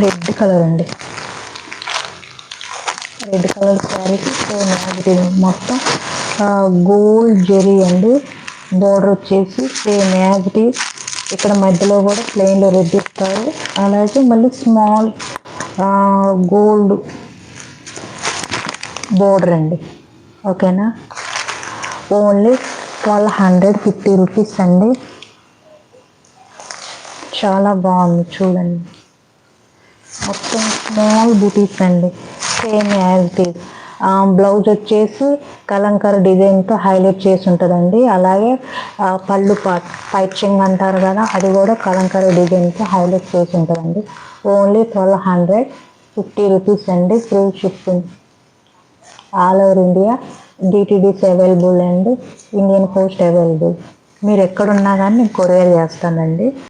Red colour అండి, red colour శారీకి same as మొత్తం గోల్డ్ జెరీ అండి. బోర్డర్ వచ్చేసి సేమ్ యాజ్ ఇట్ ఈస్. ఇక్కడ మధ్యలో కూడా ప్లెయిన్లో రెడ్ ఇస్తారు. అలాగే మళ్ళీ స్మాల్ గోల్డ్ బోర్డర్ అండి. ఓకేనా, ఓన్లీ 1250 రూపీస్ అండి. చాలా బాగుంది చూడండి. మొత్తం స్మాల్ బుటీస్ అండి, same as it is. Blouse వచ్చేసి కలంకారీ డిజైన్తో హైలైట్ చేసి ఉంటుందండి. అలాగే పళ్ళు పైచింగ్ అంటారు కదా, అది కూడా కలంకారీ డిజైన్తో హైలైట్ చేసి ఉంటుందండి. ఓన్లీ 1250 రూపీస్ అండి. Free shipping all over India. DTDC available అండి, ఇండియన్ పోస్ట్ అవైలబుల్. మీరు ఎక్కడున్నా కానీ నేను కొరియర్ చేస్తానండి.